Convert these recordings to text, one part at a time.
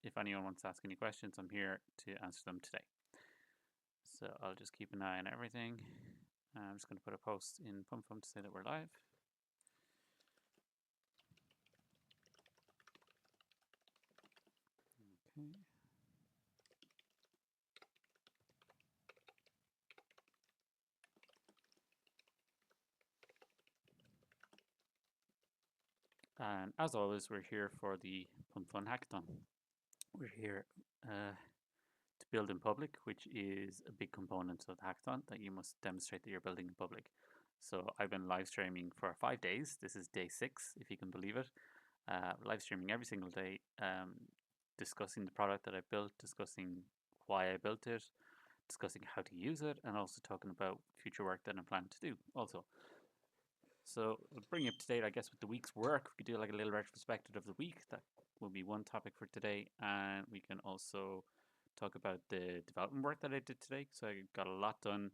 if anyone wants to ask any questions, I'm here to answer them today. So I'll just keep an eye on everything. I'm just going to put a post in PumpFun to say that we're live. Okay. And as always, we're here for the PumpFun Hackathon. We're here to build in public, which is a big component of the hackathon, that you must demonstrate that you're building in public. So I've been live streaming for 5 days. This is day 6, if you can believe it. Live streaming every single day, discussing the product that I built, discussing why I built it, discussing how to use it, and also talking about future work that I'm planning to do also. So we'll bring you up to date, I guess, with the week's work. We could do like a little retrospective of the week. That will be one topic for today. And we can also talk about the development work that I did today. So I got a lot done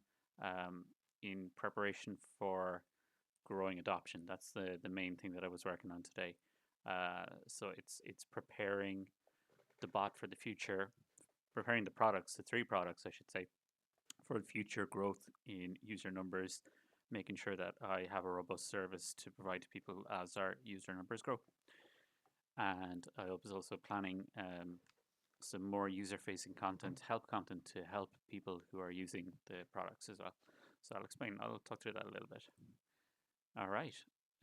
in preparation for growing adoption. That's the main thing that I was working on today. So it's preparing the bot for the future, preparing the products, the 3 products, I should say, for future growth in user numbers, making sure that I have a robust service to provide to people as our user numbers grow. And I was also planning some more user-facing content, help content to help people who are using the products as well. So I'll talk through that a little bit. All right,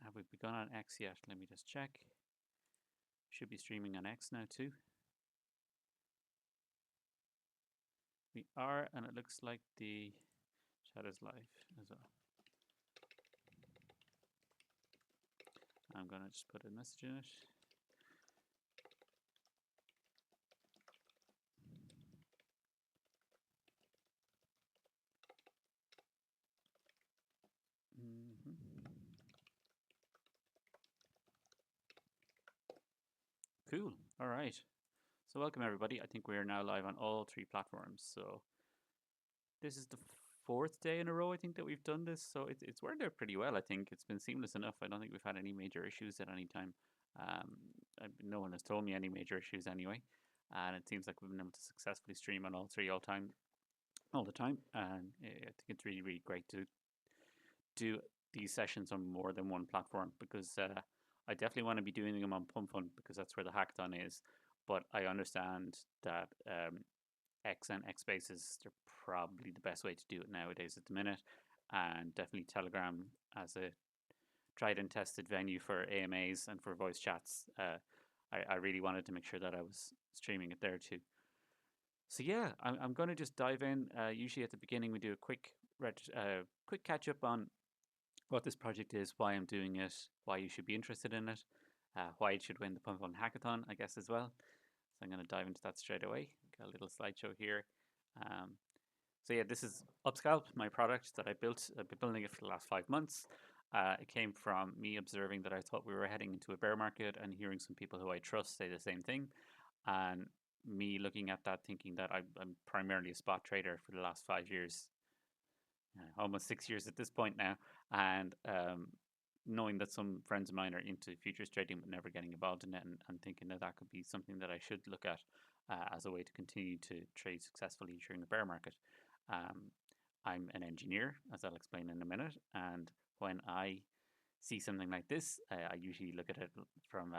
have we begun on X yet? Let me just check. Should be streaming on X now too. We are, and it looks like the chat is live as well. I'm gonna just put a message in it. Cool. All right. So welcome everybody. I think we are now live on all 3 platforms. So this is the 4th day in a row, I think, that we've done this. So it's worked out pretty well. I think it's been seamless enough. I don't think we've had any major issues at any time. No one has told me any major issues anyway. And it seems like we've been able to successfully stream on all 3 all the time. And I think it's really, really great to do these sessions on more than one platform, because I definitely want to be doing them on PumpFun because that's where the hackathon is. But I understand that X and X Spaces are probably the best way to do it nowadays at the minute, and definitely Telegram as a tried and tested venue for AMAs and for voice chats. I really wanted to make sure that I was streaming it there too. So yeah, I'm going to just dive in. Usually at the beginning we do a quick catch up on what this project is, why I'm doing it, why you should be interested in it, why it should win the PumpFun Hackathon, I guess, as well. So I'm going to dive into that straight away. Got a little slideshow here. So yeah, this is UpScalp, my product that I built. I've been building it for the last 5 months. It came from me observing that I thought we were heading into a bear market and hearing some people who I trust say the same thing. And me looking at that, thinking that I'm primarily a spot trader for the last 5 years, almost 6 years at this point now, and knowing that some friends of mine are into futures trading but never getting involved in it, and thinking that that could be something that I should look at as a way to continue to trade successfully during a bear market. I'm an engineer, as I'll explain in a minute, and when I see something like this, I usually look at it from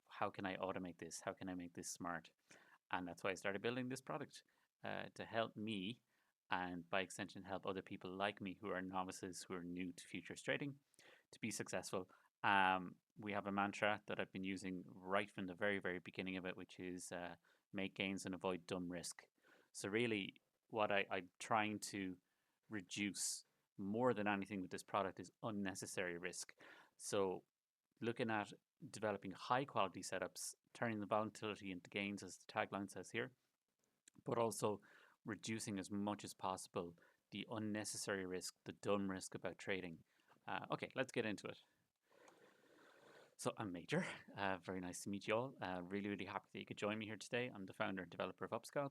how can I automate this? How can I make this smart? And that's why I started building this product to help me, and by extension help other people like me who are novices, who are new to futures trading, to be successful. We have a mantra that I've been using right from the very, very beginning of it, which is make gains and avoid dumb risk. So really what I'm trying to reduce more than anything with this product is unnecessary risk. So looking at developing high quality setups, turning the volatility into gains, as the tagline says here, but also reducing as much as possible the unnecessary risk, the dumb risk about trading. Okay, let's get into it. So I'm Major. Very nice to meet you all. Really, really happy that you could join me here today. I'm the founder and developer of UpScalp.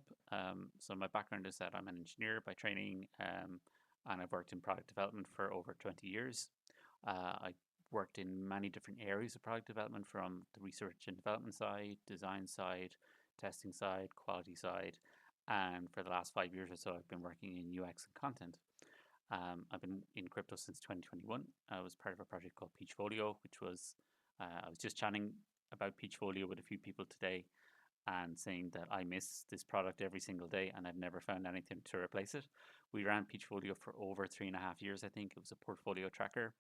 So my background is that I'm an engineer by training, and I've worked in product development for over 20 years. I worked in many different areas of product development, from the research and development side, design side, testing side, quality side, and for the last 5 years or so, I've been working in UX and content. I've been in crypto since 2021. I was part of a project called Peachfolio, which was I was just chatting about Peachfolio with a few people today, and saying that I miss this product every single day and I've never found anything to replace it. We ran Peachfolio for over 3.5 years, I think. It was a portfolio tracker,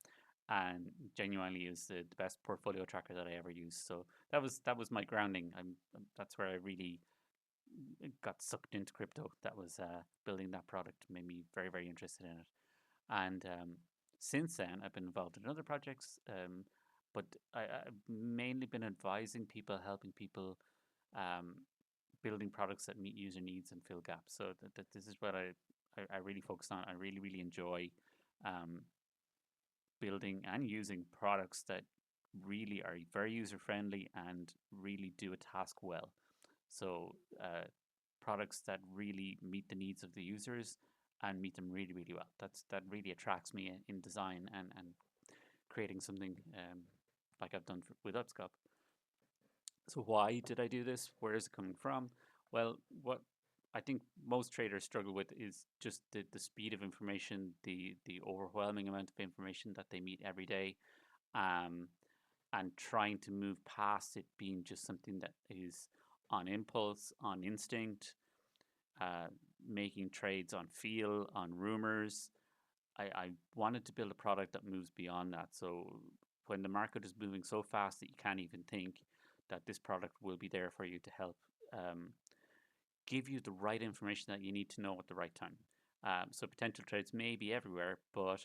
and genuinely is the best portfolio tracker that I ever used. So that was my grounding. That's where I really got sucked into crypto. That was building that product made me very, very interested in it. And since then, I've been involved in other projects, but I've mainly been advising people, helping people, um, building products that meet user needs and fill gaps. So this is what I really focus on. I really, really enjoy um, building and using products that really are very user friendly and really do a task well. So products that really meet the needs of the users and meet them really, really well. That really attracts me in design and creating something like I've done with UpScalp. So why did I do this? Where is it coming from? Well, what I think most traders struggle with is just the speed of information, the overwhelming amount of information that they meet every day, um, and trying to move past it being just something that is on impulse, on instinct, uh, making trades on feel, on rumors. I wanted to build a product that moves beyond that. So when the market is moving so fast that you can't even think, that this product will be there for you to help um, give you the right information that you need to know at the right time. So potential trades may be everywhere, but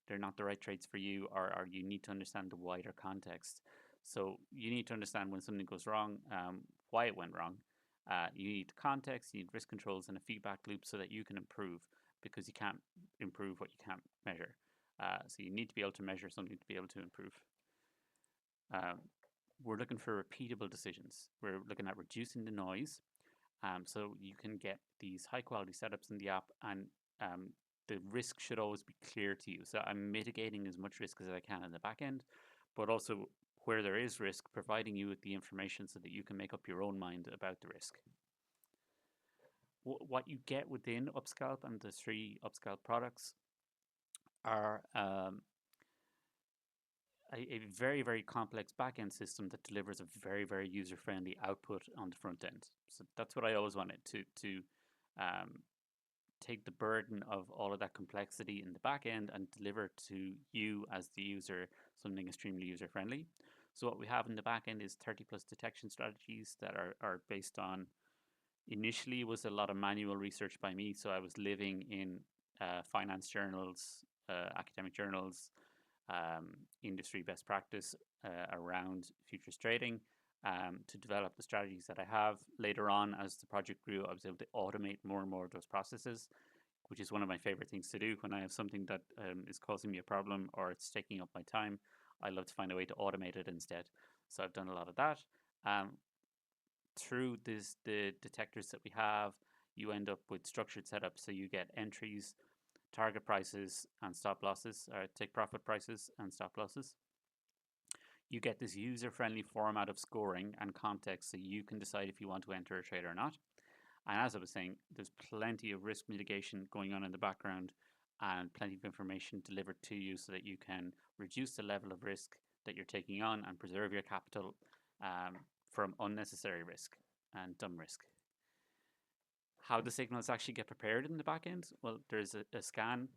they're not the right trades for you, or you need to understand the wider context. So you need to understand when something goes wrong, why it went wrong. You need context, you need risk controls and a feedback loop so that you can improve, because you can't improve what you can't measure. So you need to be able to measure something to be able to improve. Um, we're looking for repeatable decisions. We're looking at reducing the noise, so you can get these high quality setups in the app, and um, the risk should always be clear to you. So I'm mitigating as much risk as I can in the back end, but also where there is risk, providing you with the information so that you can make up your own mind about the risk. What you get within UpScalp and the 3 UpScalp products are a very, very complex backend system that delivers a very, very user friendly output on the front end. So that's what I always wanted to um, take the burden of all of that complexity in the back end and deliver to you as the user something extremely user friendly. So what we have in the back end is 30 plus detection strategies that are based on, initially was a lot of manual research by me. So I was living in finance journals, academic journals, industry best practice around futures trading, to develop the strategies that I have. Later on, as the project grew, I was able to automate more and more of those processes, which is one of my favorite things to do. When I have something that is causing me a problem or it's taking up my time, I love to find a way to automate it instead. So I've done a lot of that. Through the detectors that we have, you end up with structured setups. So you get entries, target prices and stop losses, or take profit prices and stop losses. You get this user-friendly format of scoring and context, so you can decide if you want to enter a trade or not. And as I was saying, there's plenty of risk mitigation going on in the background and plenty of information delivered to you so that you can reduce the level of risk that you're taking on and preserve your capital from unnecessary risk and dumb risk. How the signals actually get prepared in the back end? Well, there's a scan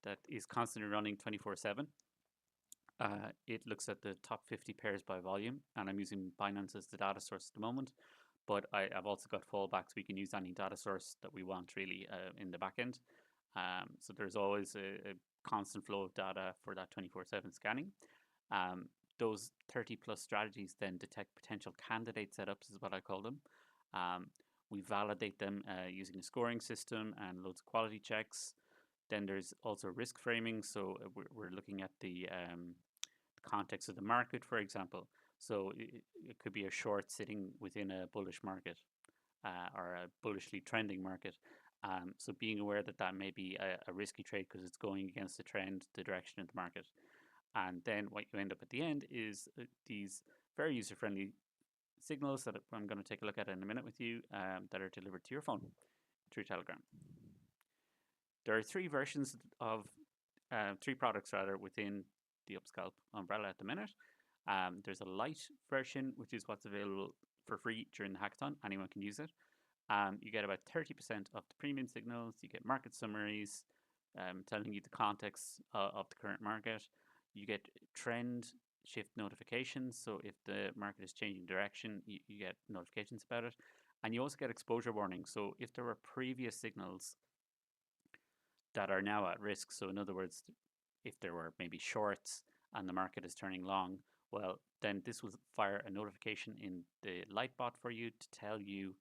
that is constantly running 24/7. It looks at the top 50 pairs by volume, and I'm using Binance as the data source at the moment. But I've also got fallbacks. We can use any data source that we want really in the backend. So there's always a constant flow of data for that 24/7 scanning. Those 30 plus strategies then detect potential candidate setups, is what I call them. We validate them using a scoring system and loads of quality checks. Then there's also risk framing. So we're looking at the context of the market, for example. So it could be a short sitting within a bullish market or a bullishly trending market. So being aware that that may be a risky trade because it's going against the trend, the direction of the market. And then what you end up at the end is these very user-friendly signals that I'm going to take a look at in a minute with you that are delivered to your phone through Telegram. There are three versions of three products rather within the UpScalp umbrella at the minute. There's a light version, which is what's available for free during the hackathon. Anyone can use it. You get about 30% of the premium signals. You get market summaries telling you the context of the current market. You get trend shift notifications. So if the market is changing direction, you get notifications about it. And you also get exposure warnings. So if there were previous signals that are now at risk, so in other words, if there were maybe shorts and the market is turning long, well, then this will fire a notification in the Lightbot for you to tell you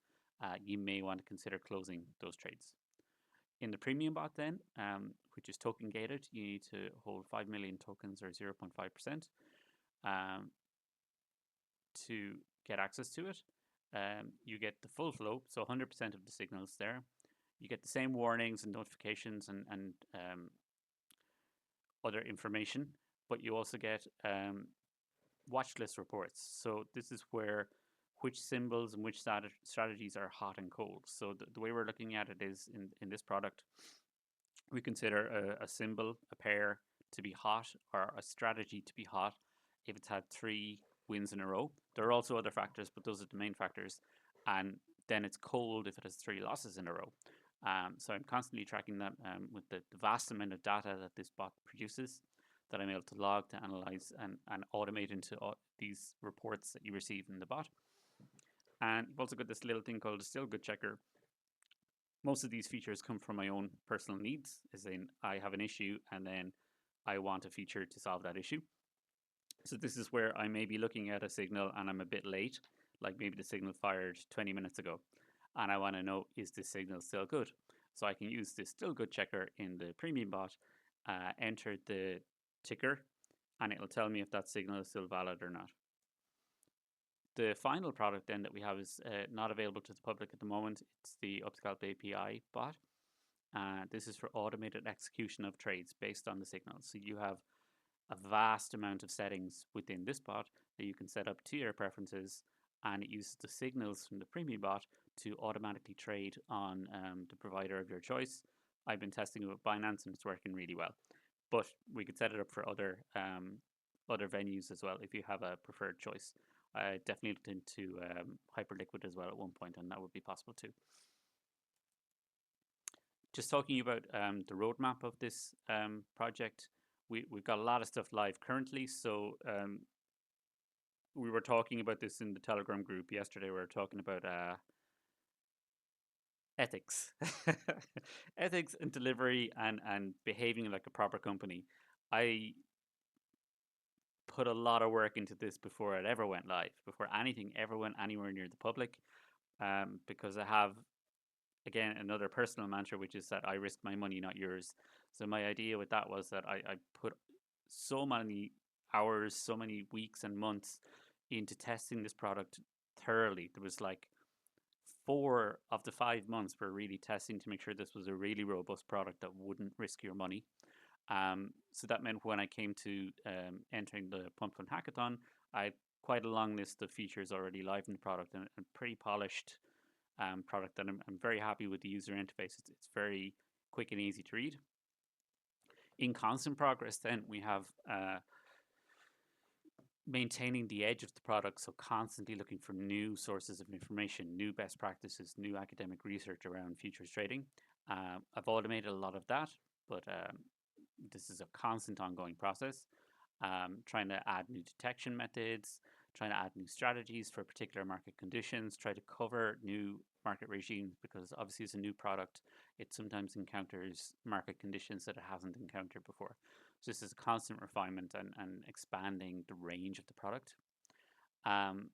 you may want to consider closing those trades. In the premium bot then, which is token gated, you need to hold 5 million tokens or 0.5% to get access to it. You get the full flow, so 100% of the signals there. You get the same warnings and notifications and other information, but you also get watch list reports. So this is where which symbols and which strategies are hot and cold. So the way we're looking at it is in this product, we consider a symbol, a pair to be hot or a strategy to be hot if it's had 3 wins in a row. There are also other factors, but those are the main factors. And then it's cold if it has 3 losses in a row. So I'm constantly tracking that with the vast amount of data that this bot produces that I'm able to log, to analyze, and automate into these reports that you receive in the bot. And you've also got this little thing called a still good checker. Most of these features come from my own personal needs, as in I have an issue and then I want a feature to solve that issue. So this is where I may be looking at a signal and I'm a bit late, like maybe the signal fired 20 minutes ago, and I want to know, is this signal still good? So I can use this still good checker in the premium bot, enter the ticker, and it'll tell me if that signal is still valid or not. The final product then that we have is not available to the public at the moment. It's the UpScalp API bot. This is for automated execution of trades based on the signals. So you have a vast amount of settings within this bot that you can set up to your preferences, and it uses the signals from the premium bot to automatically trade on the provider of your choice. I've been testing it with Binance and it's working really well. But we could set it up for other venues as well if you have a preferred choice. I definitely looked into Hyperliquid as well at one point, and that would be possible too. Just talking about the roadmap of this project, we've got a lot of stuff live currently. So we were talking about this in the Telegram group yesterday. We were talking about ethics, ethics and delivery and behaving like a proper company. I put a lot of work into this before it ever went live, before anything ever went anywhere near the public, because I have, again, another personal mantra, which is that I risk my money, not yours. So my idea with that was that I put so many hours, so many weeks and months into testing this product thoroughly. There was like 4 of the 5 months were really testing to make sure this was a really robust product that wouldn't risk your money. So that meant when I came to entering the PumpFun Hackathon, I had quite a long list of features already live in the product, and a pretty polished product that I'm very happy with the user interface. It's very quick and easy to read. In constant progress, then we have maintaining the edge of the product, so constantly looking for new sources of information, new best practices, new academic research around futures trading. I've automated a lot of that, but this is a constant ongoing process. Trying to add new detection methods, trying to add new strategies for particular market conditions, try to cover new market regimes, because obviously it's a new product. It sometimes encounters market conditions that it hasn't encountered before. So this is a constant refinement and expanding the range of the product.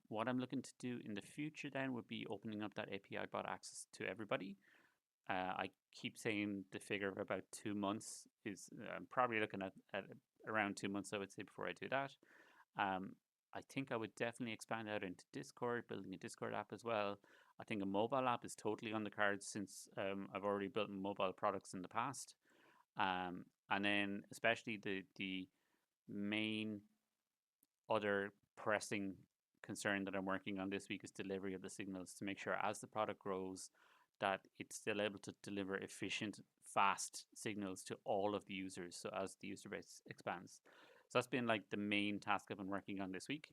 What I'm looking to do in the future then would be opening up that API bot access to everybody. I keep saying the figure of about 2 months is I'm probably looking at around 2 months, I would say, before I do that. I think I would definitely expand out into Discord, building a Discord app as well. I think a mobile app is totally on the cards, since I've already built mobile products in the past. And then especially the main other pressing concern that I'm working on this week is delivery of the signals to make sure as the product grows that it's still able to deliver efficient, fast signals to all of the users. So as the user base expands, so that's been like the main task I've been working on this week.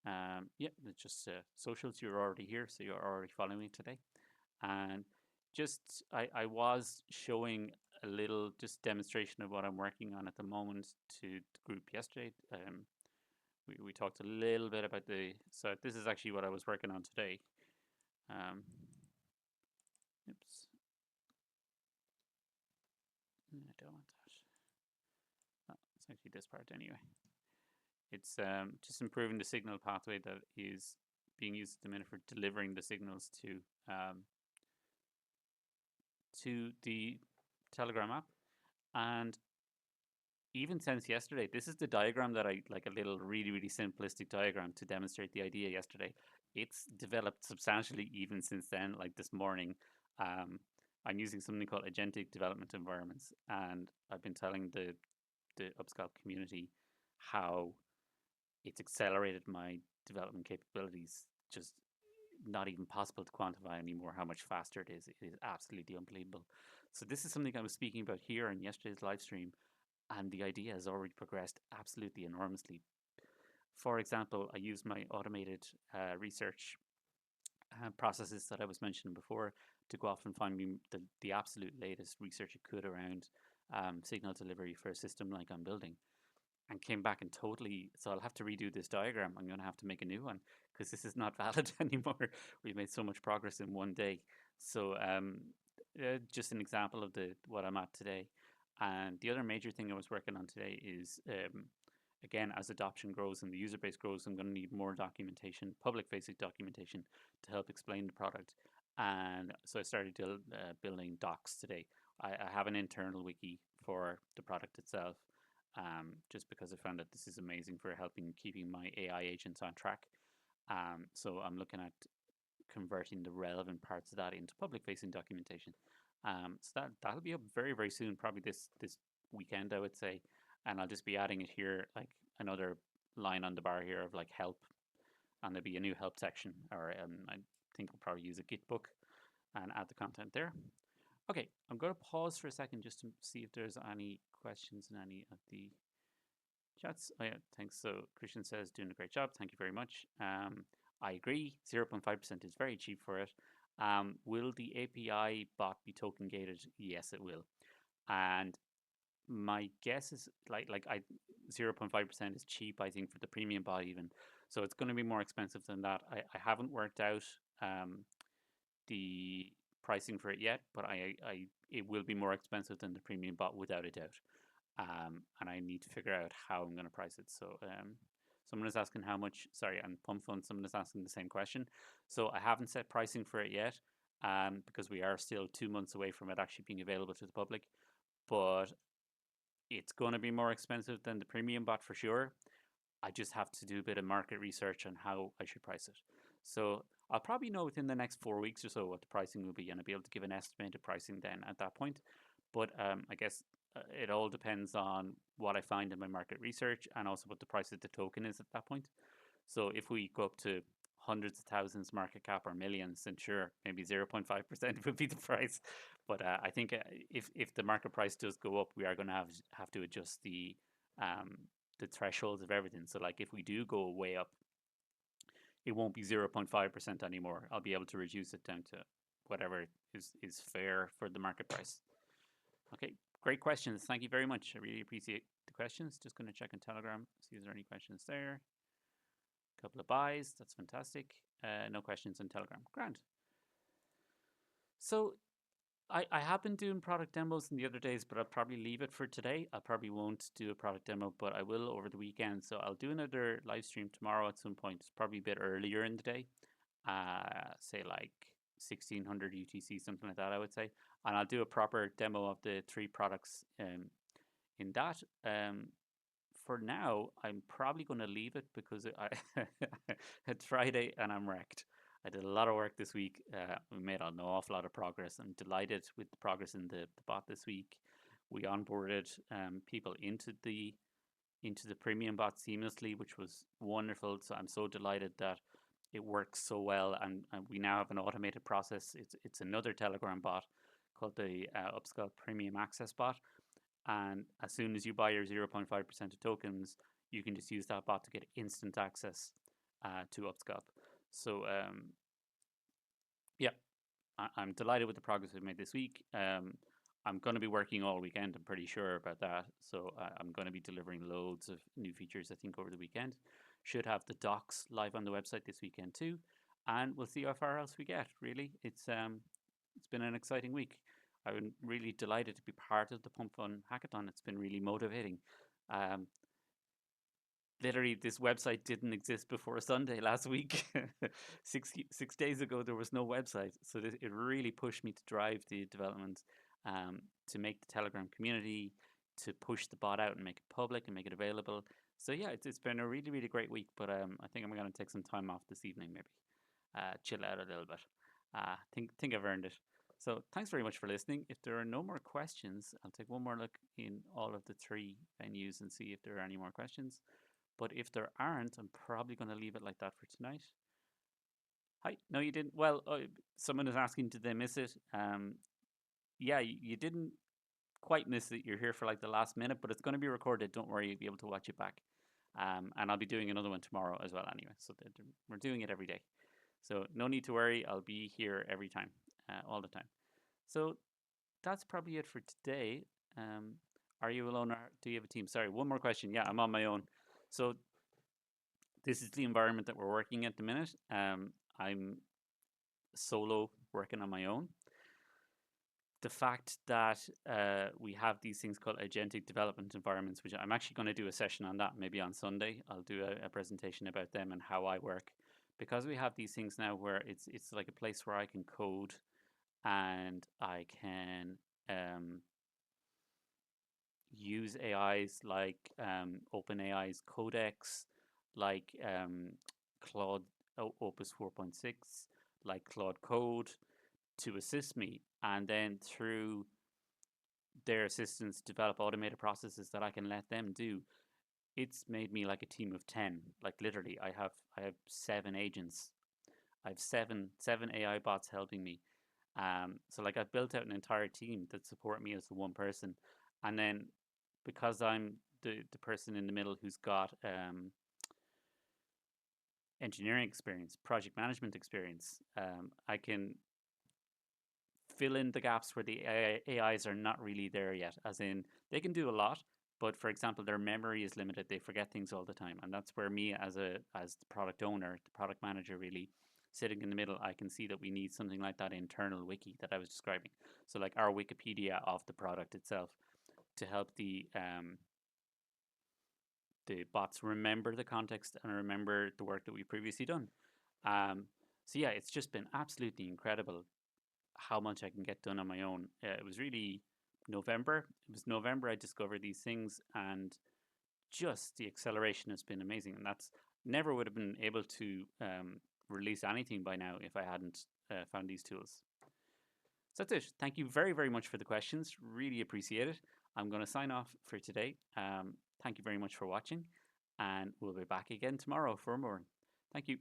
Yeah, it's just socials. You're already here, so you're already following me today. And just I was showing a little just demonstration of what I'm working on at the moment to the group yesterday. We talked a little bit about so this is actually what I was working on today. Oops, I don't want that. Oh, it's actually this part anyway. It's just improving the signal pathway that is being used at the minute for delivering the signals to the Telegram app. And even since yesterday, this is the diagram that I like, a little really, really simplistic diagram to demonstrate the idea yesterday. It's developed substantially even since then. Like this morning, I'm using something called agentic development environments, and I've been telling the UpScalp community how it's accelerated my development capabilities. Just not even possible to quantify anymore how much faster it is. It is absolutely unbelievable. So this is something I was speaking about here in yesterday's live stream, and the idea has already progressed absolutely enormously. For example, I use my automated research processes that I was mentioning before to go off and find me the absolute latest research it could around signal delivery for a system like I'm building, and came back and totally. So I'll have to redo this diagram. I'm going to have to make a new one because this is not valid anymore. We've made so much progress in one day. So just an example of what I'm at today. And the other major thing I was working on today is, again, as adoption grows and the user base grows, I'm going to need more documentation, public-facing documentation, to help explain the product. And so I started building docs today. I have an internal wiki for the product itself, just because I found that this is amazing for helping keeping my AI agents on track. So I'm looking at converting the relevant parts of that into public-facing documentation. So that'll be up very, very soon, probably this weekend, I would say. And I'll just be adding it here, like another line on the bar here of like help, and there'll be a new help section, or I think I'll probably use a Git book and add the content there. Okay, I'm going to pause for a second just to see if there's any questions in any of the chats. Oh yeah, thanks. So Christian says, doing a great job. Thank you very much. I agree. 0.5% is very cheap for it. Will the API bot be token gated? Yes, it will. And my guess is like 0.5% is cheap, I think, for the premium bot even. So it's going to be more expensive than that. I haven't worked out the pricing for it yet, but it will be more expensive than the premium bot without a doubt. And I need to figure out how I'm going to price it. So someone is asking how much, sorry, and PumpFun, someone is asking the same question. So I haven't set pricing for it yet, because we are still 2 months away from it actually being available to the public. But it's going to be more expensive than the premium bot for sure. I just have to do a bit of market research on how I should price it. So I'll probably know within the next 4 weeks or so what the pricing will be, and I'll be able to give an estimated pricing then at that point. But I guess it all depends on what I find in my market research, and also what the price of the token is at that point. So if we go up to hundreds of thousands market cap or millions, then sure, maybe 0.5% would be the price. But I think if the market price does go up, we are going to have to adjust the thresholds of everything. So like if we do go way up, it won't be 0.5% anymore. I'll be able to reduce it down to whatever is fair for the market price. Okay, great questions. Thank you very much. I really appreciate the questions. Just going to check in Telegram, see if there are any questions there. A couple of buys. That's fantastic. No questions in Telegram. Grand. So I have been doing product demos in the other days, but I'll probably leave it for today. I probably won't do a product demo, but I will over the weekend. So I'll do another live stream tomorrow at some point. It's probably a bit earlier in the day, say like 1600 UTC, something like that, I would say. And I'll do a proper demo of the 3 products in that. For now, I'm probably going to leave it because it's Friday and I'm wrecked. I did a lot of work this week. We made an awful lot of progress. I'm delighted with the progress in the bot this week. We onboarded people into the into the premium bot seamlessly, which was wonderful. So I'm so delighted that it works so well, and we now have an automated process. It's another Telegram bot called the UpScalp Premium Access Bot, and as soon as you buy your 0.5% of tokens, you can just use that bot to get instant access to UpScalp. So yeah, I'm delighted with the progress we've made this week. I'm going to be working all weekend. I'm pretty sure about that. So I'm going to be delivering loads of new features, I think, over the weekend. Should have the docs live on the website this weekend too, and we'll see how far else we get. Really, it's been an exciting week. I'm really delighted to be part of the PumpFun Hackathon. It's been really motivating. Um, Literally, this website didn't exist before Sunday last week. Six days ago, there was no website, so it really pushed me to drive the development, to make the Telegram community, to push the bot out and make it public and make it available. So yeah, it's been a really really great week. But I think I'm going to take some time off this evening, maybe chill out a little bit. Think I've earned it. So thanks very much for listening. If there are no more questions, I'll take one more look in all of the three venues and see if there are any more questions. But if there aren't, I'm probably going to leave it like that for tonight. Hi. No, you didn't. Well, someone is asking, did they miss it? Yeah, you didn't quite miss it. You're here for like the last minute, but it's going to be recorded. Don't worry, you'll be able to watch it back. And I'll be doing another one tomorrow as well anyway. So we're doing it every day. So no need to worry. I'll be here every time, all the time. So that's probably it for today. Are you alone or do you have a team? Sorry, one more question. Yeah, I'm on my own. So this is the environment that we're working at the minute. I'm solo working on my own. The fact that we have these things called agentic development environments, which I'm actually going to do a session on that maybe on Sunday. I'll do a presentation about them and how I work. Because we have these things now where it's like a place where I can code and I can use AIs like OpenAI's Codex, like Claude Opus 4.6, like Claude Code to assist me, and then through their assistance develop automated processes that I can let them do. It's made me like a team of 10. Like literally, I have 7 agents. I have seven AI bots helping me. So like I've built out an entire team that support me as the one person, and then because I'm the person in the middle who's got engineering experience, project management experience, I can fill in the gaps where the AIs are not really there yet. As in, they can do a lot, but for example, their memory is limited. They forget things all the time, and that's where me as the product owner, the product manager, really sitting in the middle, I can see that we need something like that internal wiki that I was describing. So like our Wikipedia of the product itself to help the bots remember the context and remember the work that we've previously done. So yeah, it's just been absolutely incredible how much I can get done on my own. It was really November. It was November I discovered these things, and just the acceleration has been amazing. And that's never would have been able to release anything by now if I hadn't found these tools. So that's it. Thank you very, very much for the questions. Really appreciate it. I'm going to sign off for today. Thank you very much for watching, and we'll be back again tomorrow for more. Thank you.